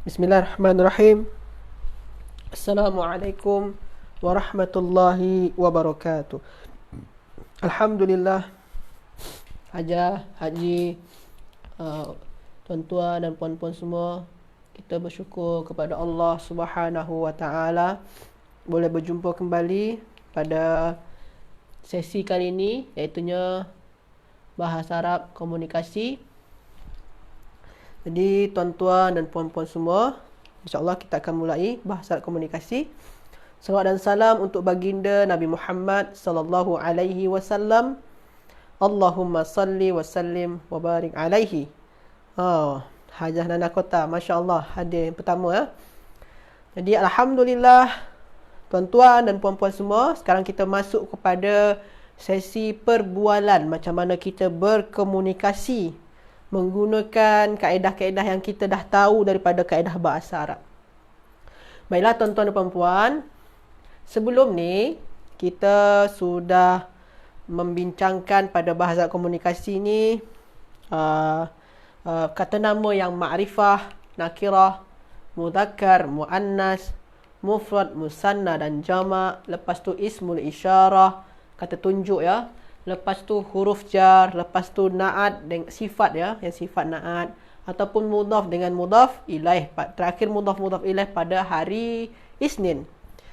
Bismillahirrahmanirrahim. Assalamualaikum warahmatullahi wabarakatuh. Alhamdulillah, Hajah, Haji, tuan-tuan dan puan-puan semua, kita bersyukur kepada Allah Subhanahu wa taala boleh berjumpa kembali pada sesi kali ini, iaitunya bahasa Arab komunikasi. Jadi tuan-tuan dan puan-puan semua, insya-Allah kita akan mulai bahasa komunikasi. Salawat dan salam untuk baginda Nabi Muhammad sallallahu alaihi wasallam. Allahumma salli wa sallim wa barik alaihi. Hajah Nana Kota, masya-Allah hadir yang pertama ya. Jadi alhamdulillah tuan-tuan dan puan-puan semua, sekarang kita masuk kepada sesi perbualan, macam mana kita berkomunikasi menggunakan kaedah-kaedah yang kita dah tahu daripada kaedah bahasa Arab. Baiklah tuan-tuan dan puan-puan, sebelum ni kita sudah membincangkan pada bahasa komunikasi ni kata nama yang ma'rifah, nakirah, mudzakkar, muannas, mufrad, musanna dan jama'. Lepas tu ismul isyarah, kata tunjuk ya. Lepas tu huruf jar, lepas tu na'at dengan sifat ya, yang sifat na'at, ataupun mudhaf dengan mudhaf ilaih. Terakhir mudhaf ilaih pada hari Isnin.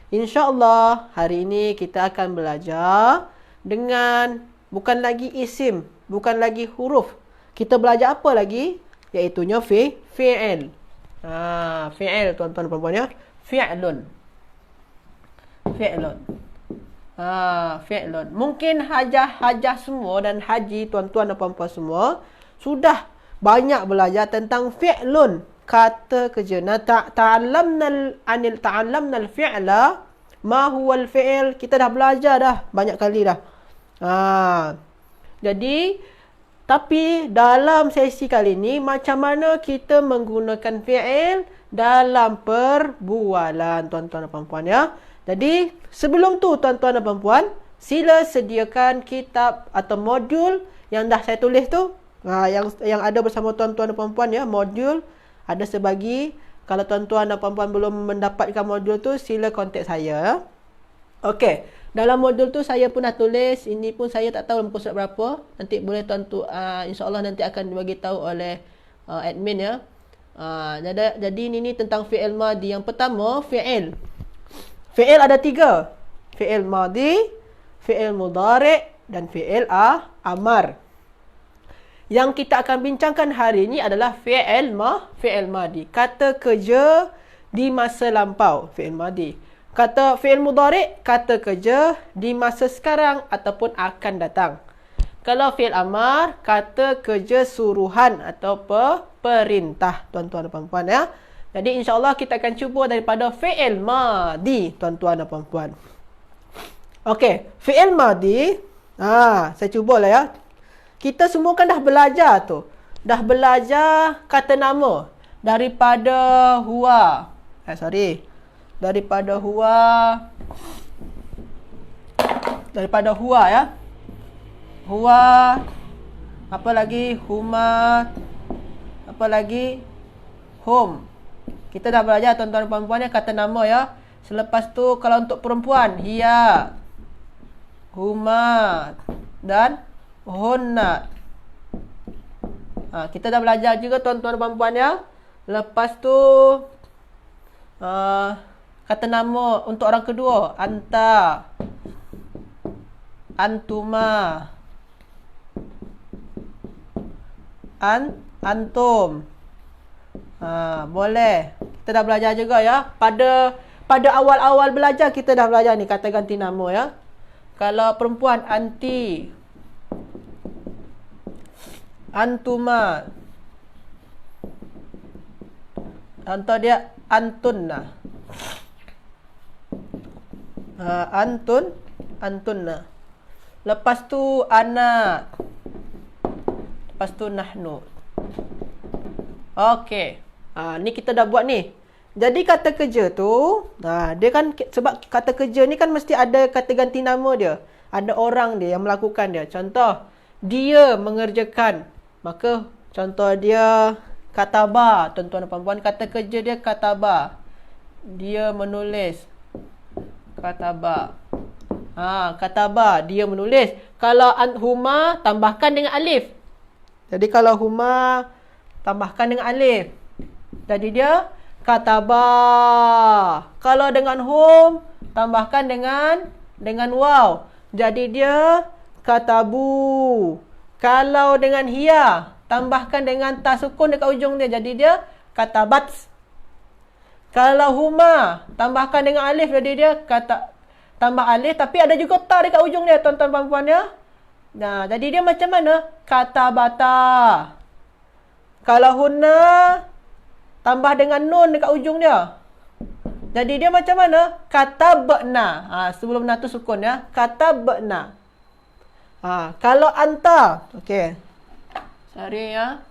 InsyaAllah hari ini kita akan belajar dengan bukan lagi isim, bukan lagi huruf. Kita belajar apa lagi? Iaitunya fi'il. Fi'il tuan-tuan dan puan-puan ya. Fi'lun. Fi'lun. Mungkin hajah semua dan haji tuan-tuan dan puan-puan semua sudah banyak belajar tentang fi'lun, kata kerja. Ta'allamnal fi'la, ma huwal fi'il. Kita dah belajar dah banyak kali dah. Jadi tapi dalam sesi kali ini, macam mana kita menggunakan fi'il dalam perbualan tuan-tuan dan puan-puan ya. Jadi sebelum tu tuan-tuan dan puan-puan, sila sediakan kitab atau modul yang dah saya tulis tu, yang ada bersama tuan-tuan dan puan-puan ya. Modul ada sebagi. Kalau tuan-tuan dan puan-puan belum mendapatkan modul tu, sila kontak saya ya. Okey, dalam modul tu saya pun dah tulis. Ini pun saya tak tahu muka surat berapa. Nanti boleh tuan-tuan, insya-Allah nanti akan dibagi tahu oleh admin ya. Jadi ini tentang fi'il madi. Yang pertama, fi'il. Fi'il ada 3. Fi'il madi, fi'il mudhari' dan fi'il amar. Yang kita akan bincangkan hari ini adalah fi'il madi. Kata kerja di masa lampau, fi'il madi. Kata fi'il mudhari', kata kerja di masa sekarang ataupun akan datang. Kalau fi'il amar, kata kerja suruhan atau perintah tuan-tuan dan puan-puan ya. Jadi insya-Allah kita akan cuba daripada fi'il madi tuan-tuan dan puan-puan. Okey, fi'il madi, saya cubalah ya. Kita semua kan dah belajar tu. Dah belajar kata nama daripada huwa. Daripada huwa ya. Huwa, apa lagi? Huma, apa lagi? Hum. Kita dah belajar tuan-tuan dan puan-puan ya, kata nama ya. Selepas tu kalau untuk perempuan, hiya, huma dan hunna. Kita dah belajar juga tuan-tuan dan puan-puan ya. Lepas tu kata nama untuk orang kedua, anta, antuma, antum. Boleh. Kita dah belajar juga ya. Pada awal-awal belajar kita dah belajar ni kata ganti nama ya. Kalau perempuan, anti, antuma. Contoh dia antunna. Antunna. Lepas tu ana. Lepas tu nahnu. Okey. Ni kita dah buat ni. Jadi kata kerja tu, dia kan sebab kata kerja ni kan mesti ada kata ganti nama dia. Ada orang dia yang melakukan dia. Contoh, dia mengerjakan. Maka contoh dia Kataba, tuan-tuan dan puan-puan. Kata kerja dia kataba. Dia menulis. Kataba. Kataba, dia menulis. Kalau huma, tambahkan dengan alif. Jadi kalau huma, tambahkan dengan alif. Jadi dia kataba. Kalau dengan hum, tambahkan dengan waw. Jadi dia katabu. Kalau dengan hiya, tambahkan dengan ta sukun dekat ujung dia. Jadi dia katabat. Kalau huma, tambahkan dengan alif. Jadi dia tambah alif. Tapi ada juga ta dekat ujung dia, tuan-tuan puan-puan ya. Nah, jadi dia macam mana? Katabata. Kalau hunna, tambah dengan nun dekat ujung dia. Jadi dia macam mana? Katabna. Sebelum na tu sukun ya. Katabna. Kalau anta. Okey. Sorry ya.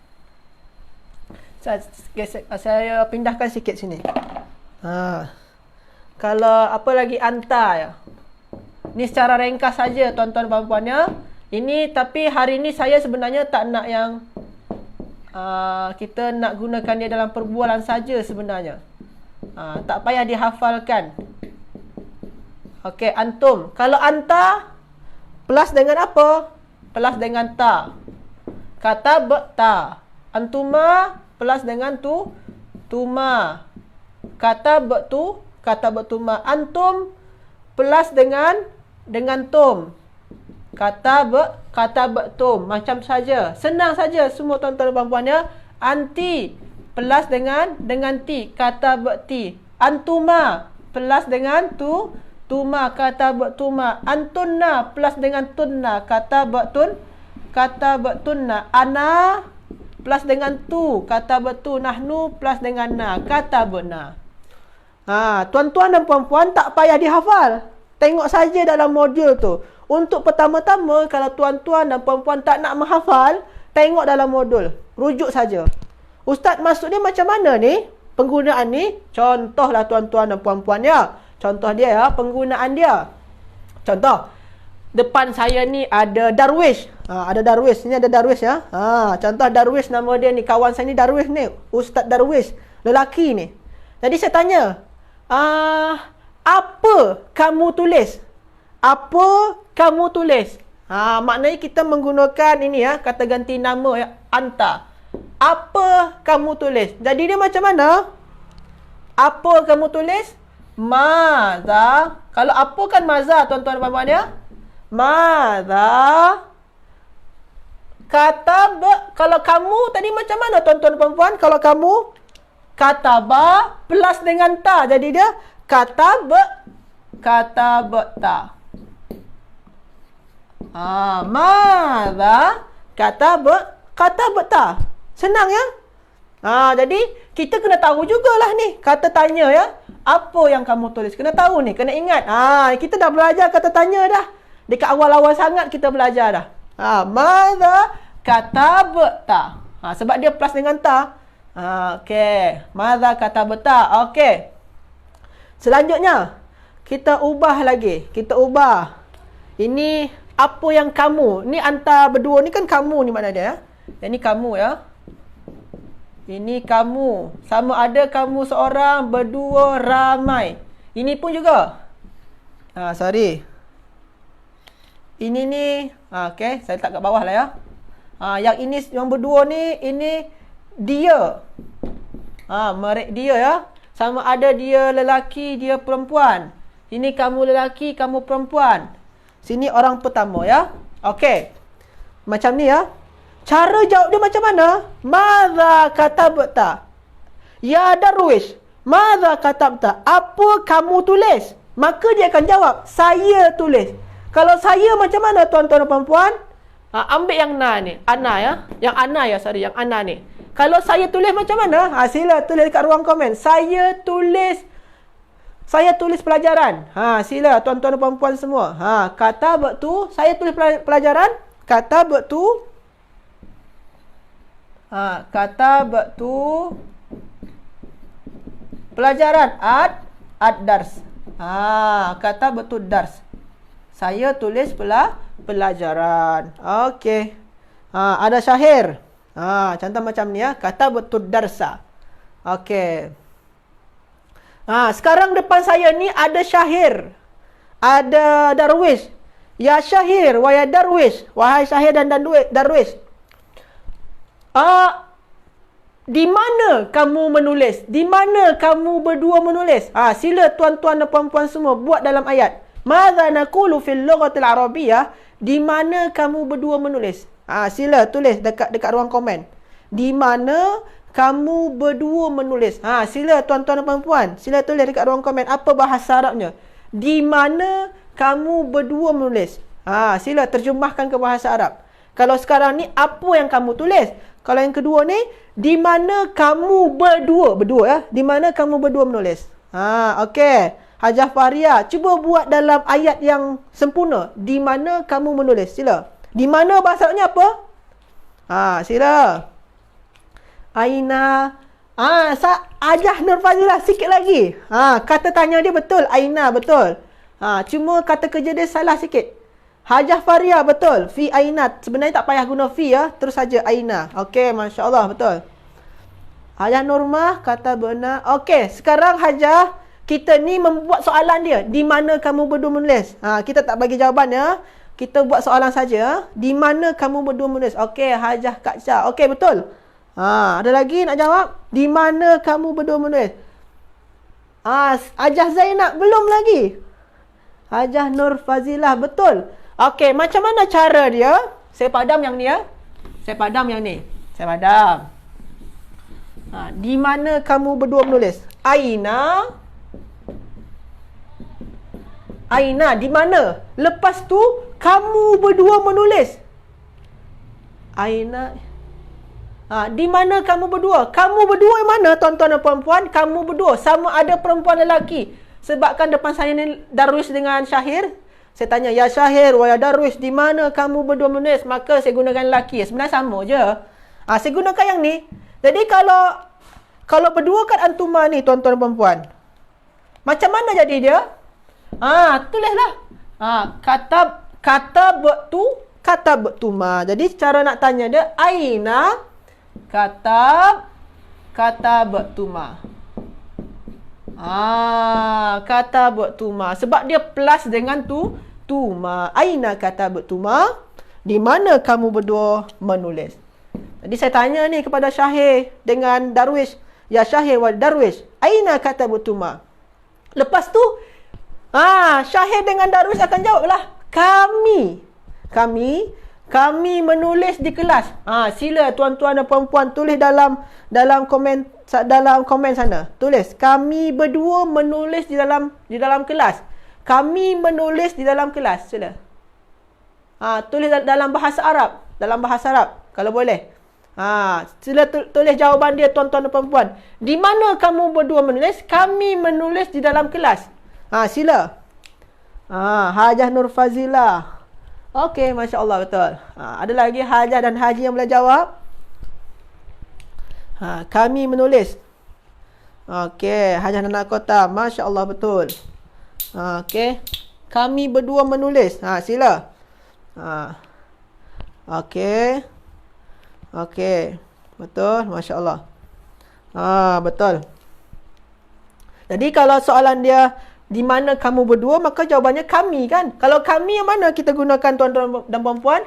Saya pindahkan sikit sini. Kalau apa lagi anta ya. Ini secara ringkas saja tuan-tuan dan puan-puan ya. Ini tapi hari ini saya sebenarnya tak nak yang kita nak gunakan dia dalam perbualan saja sebenarnya. Tak payah dihafalkan. Okey, antum. Kalau anta plus dengan apa? Plus dengan ta. Kata ta. Antuma plus dengan tuma. Kata betuma. Antum plus dengan tum. Kata betum. Macam saja. Senang saja semua tuan-tuan dan puan-puan ya. Anti plus dengan ti. Kata bekti. Antuma plus dengan tuma. Kata betuma. Antunna plus dengan tunna. Kata betunna. Ana plus dengan tu. Kata betu. Nahnu plus dengan na. Kata bena. Tuan-tuan dan puan-puan tak payah dihafal. Tengok saja dalam modul tu. Untuk pertama-tama, kalau tuan-tuan dan puan-puan tak nak menghafal, tengok dalam modul. Rujuk saja. Ustaz maksud dia macam mana ni? Penggunaan ni. Contohlah tuan-tuan dan puan-puan ya. Contoh dia ya, penggunaan dia. Contoh. Depan saya ni ada Darwish. Ada Darwish. Ini ada Darwish ya. Contoh Darwish nama dia ni. Kawan saya ni Darwish ni. Ustaz Darwish. Lelaki ni. Jadi saya tanya. Apa kamu tulis? Apa kamu tulis? Maknanya kita menggunakan ini ya, kata ganti nama ya, anta. Apa kamu tulis? Jadi dia macam mana? Apa kamu tulis? Maza. Kalau apa kan maza, tuan-tuan dan puan-puan ya. Maza. Kalau kamu tadi macam mana, tuan-tuan dan puan-puan? Kalau kamu kataba plus dengan ta. Jadi dia katabta. Madza katabta. Senang ya? Jadi kita kena tahu jugalah ni. Kata tanya ya. Apa yang kamu tulis? Kena tahu ni, kena ingat. Kita dah belajar kata tanya dah. Dekat awal-awal sangat kita belajar dah. Madza katabta. Sebab dia plus dengan ta. Okey. Madza katabta. Okey. Selanjutnya, kita ubah lagi. Kita ubah. Ini apa yang kamu. Ni antara berdua ni kan kamu ni makna dia ya. Yang ni kamu ya. Ini kamu. Sama ada kamu seorang, berdua, ramai. Ini pun juga. Sorry. Ini ni. Okey, saya letak kat bawah lah ya. Yang ini, yang berdua ni, ini dia. Merek dia ya. Sama ada dia lelaki, dia perempuan. Ini kamu lelaki, kamu perempuan. Sini orang pertama ya. Okey. Macam ni ya. Cara jawab dia macam mana? Madza katabta? Ya Darwish. Madza katabta? Apa kamu tulis? Maka dia akan jawab, saya tulis. Kalau saya macam mana tuan-tuan dan puan-puan? Ambil yang na ni. Ana ya. Yang ana ya, sorry. Yang ana ni. Kalau saya tulis macam mana? Sila tulis kat ruang komen. Saya tulis pelajaran. Sila tuan-tuan dan puan-puan semua. Kata betul, saya tulis pelajaran. Kata betul. Kata betul. Pelajaran ad-dars. Kata betul dars. Saya tulis pelajaran. Okey. Ada Syahir. Contoh macam ni ya. Katabtu darsa. Okey. Sekarang depan saya ni ada Syahir. Ada Darwish. Ya Syahir wa ya Darwish. Wahai Syahir dan Darwish. Di mana kamu menulis? Di mana kamu berdua menulis? Sila tuan-tuan dan puan-puan semua buat dalam ayat. Madza naqulu fil lughatil arabiyyah? Di mana kamu berdua menulis? Sila tulis dekat ruang komen. Di mana kamu berdua menulis? Sila tuan-tuan dan puan-puan, sila tulis dekat ruang komen apa bahasa Arabnya. Di mana kamu berdua menulis? Sila terjemahkan ke bahasa Arab. Kalau sekarang ni apa yang kamu tulis? Kalau yang kedua ni, di mana kamu berdua ya? Di mana kamu berdua menulis? Okey. Hajah Fahria, cuba buat dalam ayat yang sempurna. Di mana kamu menulis? Sila. Di mana bahasa Arabnya apa? Sila. Aina. Hajah Nur Fazilah sikit lagi. Kata tanya dia betul. Aina betul. Cuma kata kerja dia salah sikit. Hajah Fahria betul. Fi aina. Sebenarnya tak payah guna fi ya. Terus saja aina. Okey, masya-Allah betul. Hajah Nurmah kata benar. Okey, sekarang Hajah kita ni membuat soalan dia. Di mana kamu berdua menulis? Kita tak bagi jawapan ya. Kita buat soalan saja. Di mana kamu berdua menulis? Okey, Hajah Kak Syah. Okey, betul. Ada lagi nak jawab? Di mana kamu berdua menulis? Hajah Zainab belum lagi. Hajah Nur Fazilah betul. Okey, macam mana cara dia? Saya padam yang ni ya. Saya padam yang ni. Saya padam. Di mana kamu berdua menulis? Aina. Aina, di mana? Lepas tu, kamu berdua menulis. Aina. Di mana kamu berdua? Kamu berdua yang mana, tuan-tuan dan puan-puan? Kamu berdua. Sama ada perempuan lelaki. Sebabkan depan saya ni Darwish dengan Syahir. Saya tanya, ya Syahir, wa ya Darwish, di mana kamu berdua menulis? Maka saya gunakan lelaki. Sebenarnya sama je. Saya gunakan yang ni. Jadi kalau berdua kan antuma ni, tuan-tuan dan puan-puan. Macam mana jadi dia? Tulislah. Kata betuma. Jadi cara nak tanya dia, aina kata betuma. Kata betuma. Sebab dia plus dengan tuma. Aina kata betuma. Di mana kamu berdua menulis? Jadi saya tanya ni kepada Syahir dengan Darwish. Ya Syahir wa Darwish, aina kata betuma? Lepas tu Syahir dengan Darwish akan jawablah, kami menulis di kelas. Sila tuan-tuan dan puan-puan tulis dalam komen sana. Tulis, kami berdua menulis di dalam kelas. Kami menulis di dalam kelas. Sila. Tulis dalam bahasa Arab. Dalam bahasa Arab kalau boleh. Sila tulis jawapan dia, tuan-tuan dan puan-puan. Di mana kamu berdua menulis? Kami menulis di dalam kelas. Sila. Hajah Nur Fazilah. Okey, masya-Allah betul. Ada lagi Hajah dan Haji yang boleh jawab? Kami menulis. Okey, Hajah Nana Kota, masya-Allah betul. Okey. Kami berdua menulis. Sila. Okey. Okey. Betul, masya-Allah. Betul. Jadi kalau soalan dia di mana kamu berdua, maka jawabannya kami kan. Kalau kami yang mana kita gunakan tuan-tuan dan puan-puan?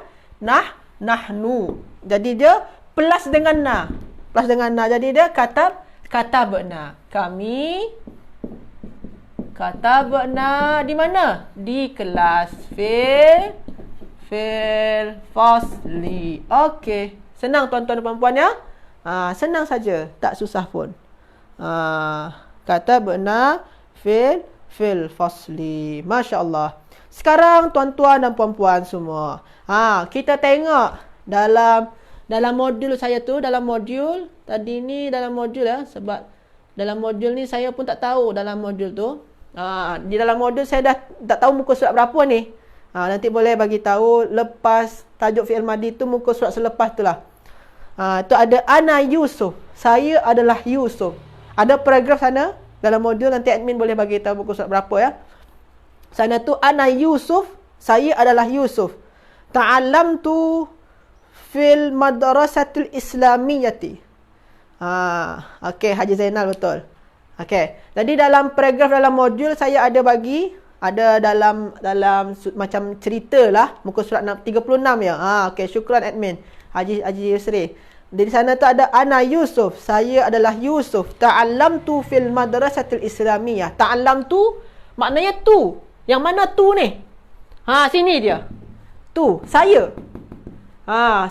Nahnu. Jadi dia plus dengan na. Plus dengan na. Jadi dia kata berna. Kami kata berna di mana? Di kelas fil fasli. Okey. Senang tuan-tuan dan puan-puan ya. Senang saja, tak susah pun. Kata berna fil fasli. Masya-Allah. Sekarang tuan-tuan dan puan-puan semua. Kita tengok dalam modul saya tu, dalam modul tadi ni, dalam modul ya, sebab dalam modul ni saya pun tak tahu dalam modul tu. Di dalam modul saya dah tak tahu muka surat berapa ni. Nanti boleh bagi tahu lepas tajuk fi'il madi tu, muka surat selepas tu lah. Tu ada ana Yusuf. Saya adalah Yusuf. Ada paragraf sana dalam modul, nanti admin boleh bagi tahu muka surat berapa ya. Sana tu ana Yusuf, saya adalah Yusuf. Ta'allamtu fil madrasatil islamiyati. Okey, Haji Zainal betul. Okey. Jadi dalam paragraf dalam modul saya ada bagi dalam macam cerita lah muka surat 36 ya. Okey, syukran admin Haji Yusri. Di sana tu ada ana Yusuf, saya adalah Yusuf. Ta'allamtu fil madrasatil islamiyah. Ta'allamtu maknanya tu. Yang mana tu ni? Sini dia. Tu, saya.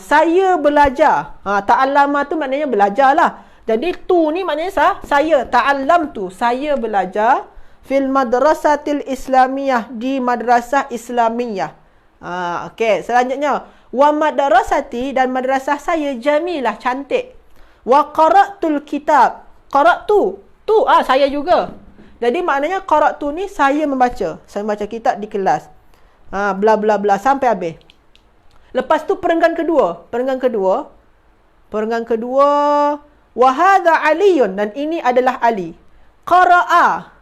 Saya belajar. Ta'allama tu maknanya belajarlah. Jadi tu ni maknanya saya. Ta'allamtu, saya belajar fil madrasatil islamiyah, di madrasah islamiyah. Okey, selanjutnya wa madrasati, dan madrasah saya jamilah, cantik. Wa qara'tul kitab. Qara'tu, saya juga. Jadi maknanya qara'tu ni saya membaca. Saya membaca kitab di kelas. Bla bla bla sampai habis. Lepas tu perenggan kedua. Perenggan kedua wa hadza Aliyun, dan ini adalah Ali. Qara'a.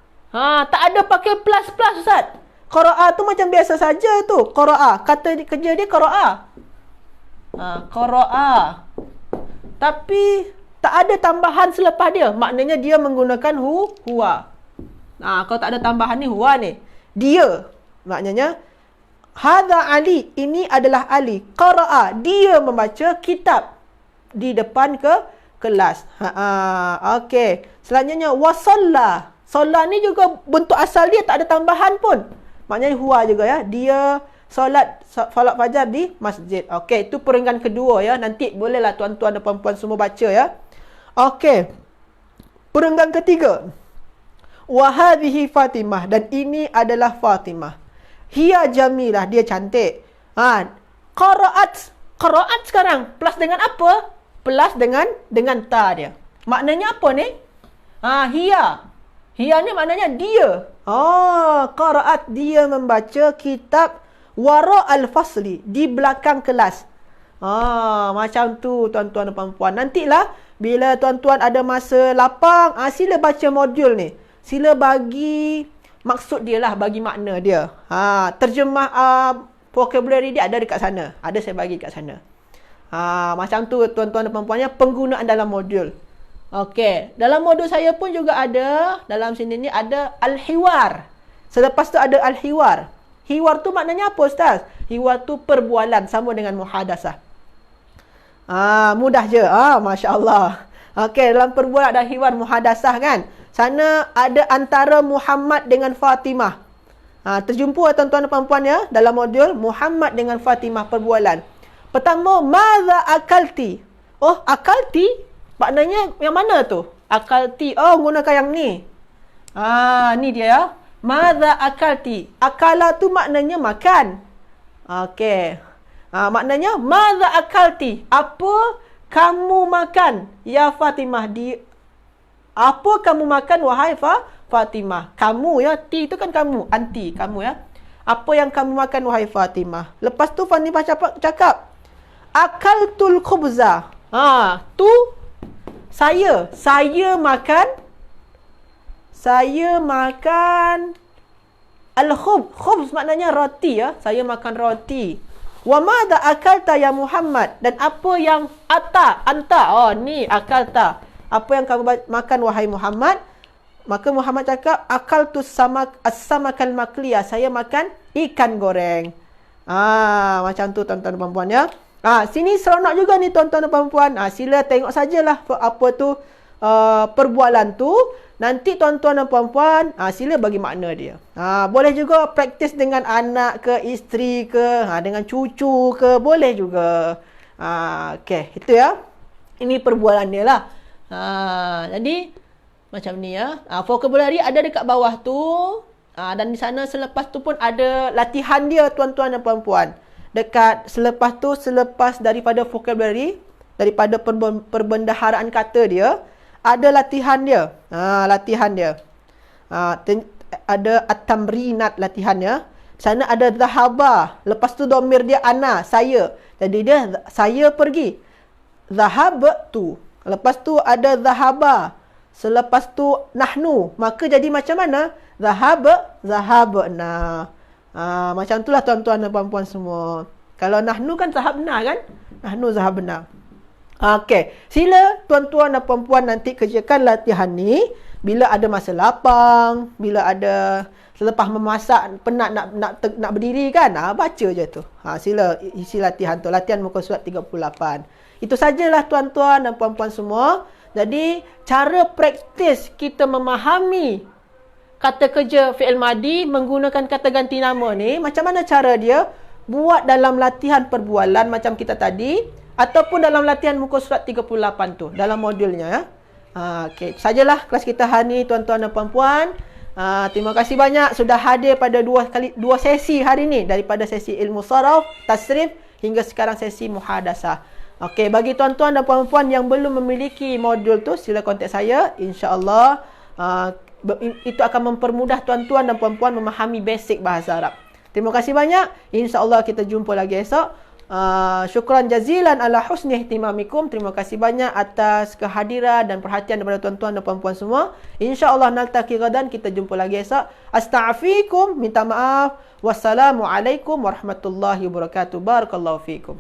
Tak ada pakai plus Ustaz. Qara'a tu macam biasa saja tu. Qara'a. Kata kerja dia qara'a. Qara'a. Tapi tak ada tambahan selepas dia. Maknanya dia menggunakan huwa. Kalau tak ada tambahan ni huwa ni. Dia. Maknanya hadza Ali, ini adalah Ali. Qara'a, dia membaca kitab di depan kelas. Okey. Selanjutnya wasalla. Solat ni juga bentuk asal dia tak ada tambahan pun. Maknanya huwa juga ya. Dia solat fajar di masjid. Okey, itu perenggan kedua ya. Nanti bolehlah tuan-tuan dan puan-puan semua baca ya. Okey. Perenggan ketiga. Wa hadhihi Fatimah, dan ini adalah Fatimah. Hiya jamilah, dia cantik. Qaraat sekarang plus dengan apa? Plus dengan ta dia. Maknanya apa ni? Hiya. Hiya ni maknanya dia. Qaraat, dia membaca kitab wara al-fasli, di belakang kelas. Macam tu tuan-tuan dan puan-puan. Nantilah bila tuan-tuan ada masa lapang, sila baca modul ni. Sila bagi maksud dia lah, bagi makna dia. Terjemah vocabulary dia ada dekat sana. Ada saya bagi dekat sana. Macam tu tuan-tuan dan puan-puannya penggunaan dalam modul. Okey, dalam modul saya pun juga ada, dalam sini ni ada al-hiwar. Selepas tu ada al-hiwar. Hiwar tu maknanya apa Ustaz? Hiwar tu perbualan, sama dengan muhadasah. Mudah je. Masya-Allah. Okey, dalam perbualan ada hiwar, muhadasah kan? Sana ada antara Muhammad dengan Fatimah. Terjumpa tuan-tuan dan puan-puan ya, dalam modul Muhammad dengan Fatimah, perbualan. Pertama, madza akalti. Akalti maknanya yang mana tu? Akalti. Gunakan yang ni. Ni dia ya. Madza akalti. Akala tu maknanya makan. Okey. Maknanya madza akalti. Apa kamu makan? Ya Fatimah. Apa kamu makan wahai Fatimah? Kamu ya. Ti tu kan kamu. Anti. Kamu ya. Apa yang kamu makan wahai Fatimah? Lepas tu Fatimah cakap. Akaltul khubza. Tu saya makan al-khubz. Khubz maknanya roti ya. Saya makan roti. Wa madza akalta ya Muhammad, dan apa yang anta. Ni akalta. Apa yang kamu makan wahai Muhammad? Maka Muhammad cakap akaltu as-samakal makliyah. Saya makan ikan goreng. Macam tu tuan-tuan dan puan-puan ya. Sini seronok juga ni tuan-tuan dan puan-puan. Sila tengok sajalah apa tu perbualan tu. Nanti tuan-tuan dan puan-puan sila bagi makna dia. Boleh juga praktis dengan anak ke, isteri ke, dengan cucu ke, boleh juga. Okey, itu ya. Ini perbualan dia lah. Jadi macam ni ya. Vocabulary ada dekat bawah tu. Dan di sana selepas tu pun ada latihan dia tuan-tuan dan puan-puan. Selepas daripada vocabulary, daripada perbendaharaan kata dia, ada latihan dia. Latihan dia. Ada at-tamrinat latihannya. Sana ada zahaba. Lepas tu domir dia ana, saya. Jadi dia saya pergi. Zahabtu. Lepas tu ada zahaba. Selepas tu nahnu. Maka jadi macam mana? Zahabna. Macam itulah tuan-tuan dan puan-puan semua. Kalau nahnu kan zahabna kan? Nahnu zahabna. Okey, sila tuan-tuan dan puan-puan nanti kerjakan latihan ni bila ada masa lapang, bila ada selepas memasak penat nak berdiri kan. Baca je tu. Sila isi latihan tu, latihan muka surat 38. Itu sajalah tuan-tuan dan puan-puan semua. Jadi cara praktis kita memahami kata kerja fi'il madi menggunakan kata ganti nama ni, macam mana cara dia? Buat dalam latihan perbualan macam kita tadi, ataupun dalam latihan muka surat 38 tu, dalam modulnya ya. Okey, sajalah kelas kita hari ni tuan-tuan dan puan-puan. Terima kasih banyak sudah hadir pada dua sesi hari ni, daripada sesi ilmu saraf, tasrif hingga sekarang sesi muhadasah. Okey, bagi tuan-tuan dan puan-puan yang belum memiliki modul tu, sila kontak saya. InsyaAllah itu akan mempermudah tuan-tuan dan puan-puan memahami basic bahasa Arab. Terima kasih banyak. InsyaAllah kita jumpa lagi esok. Syukran jazilan ala husni ihtimamikum. Terima kasih banyak atas kehadiran dan perhatian daripada tuan-tuan dan puan-puan semua. InsyaAllah naltaqi gadan, kita jumpa lagi esok. Astaghfirukum, minta maaf. Wassalamualaikum warahmatullahi wabarakatuh. Barakallahu fiikum.